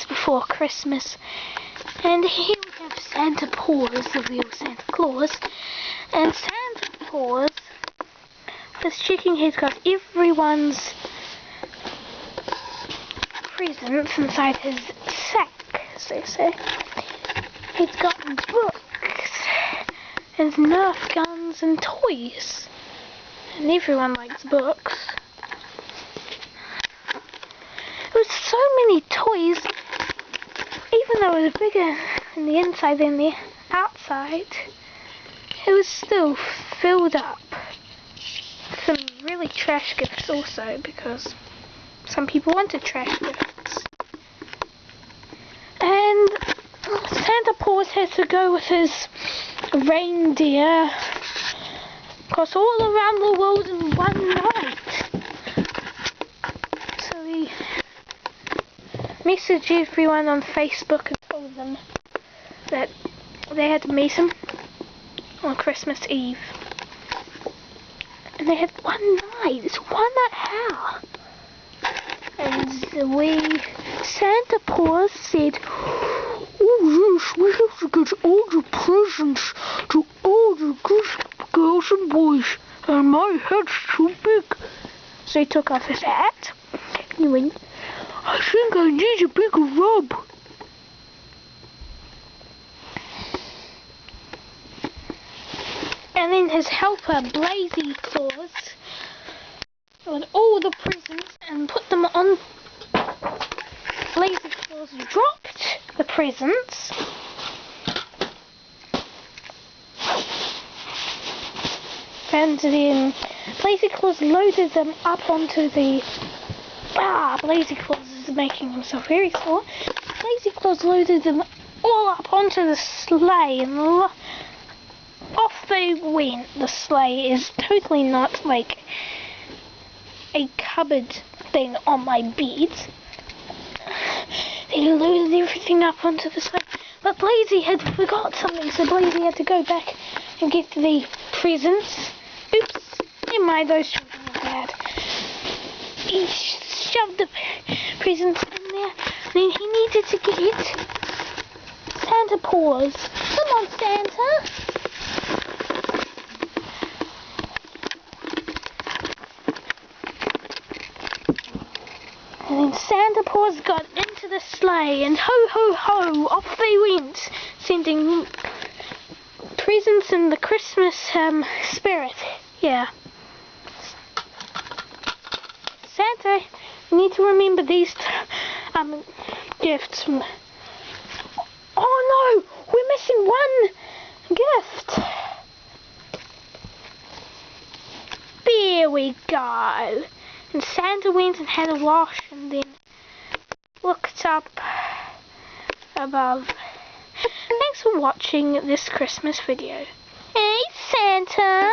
before Christmas. And here we have Santa Paws, the real Santa Claus. And Santa Paws was checking he's got everyone's presents inside his sack, as they say. He's got books, and Nerf guns and toys. And everyone likes books. There was so many toys, even though it was bigger in the inside than the outside, it was still filled up. Some really trash gifts also, because some people wanted trash gifts. And Santa Paws has to go with his reindeer across all around the world in one night. So he messaged everyone on Facebook and told them that they had to meet him on Christmas Eve. And they had one night. It's 1 night. How? And Santa Paws said, "Oh yes, we have to get all the presents to all the girls and boys, and my hat's too big." So he took off his hat, and he went, "I think I need a bigger rub." And then his helper, Blazy Claus, got all the presents and put them on. Blazy Claus dropped the presents. And then Blazy Claus loaded them up onto the... Blazy Claus is making himself very sore. Blazy Claus loaded them all up onto the sleigh and off they went. The sleigh is totally not like a cupboard thing on my bed. They loaded everything up onto the sleigh. But Blazy had forgot something, so Blazy had to go back and get the presents. Oops, never mind, those children are bad. He shoved the presents in there, and then he needed to get Santa Paws. Come on, Santa. And then Santa Paws got into the sleigh, and ho ho ho, off they went, sending presents in the Christmas spirit. Yeah. Santa, you need to remember these gifts. Oh no, we're missing one gift. There we go. And Santa went and had a wash and then looked up above. Thanks for watching this Christmas video. Hey Santa!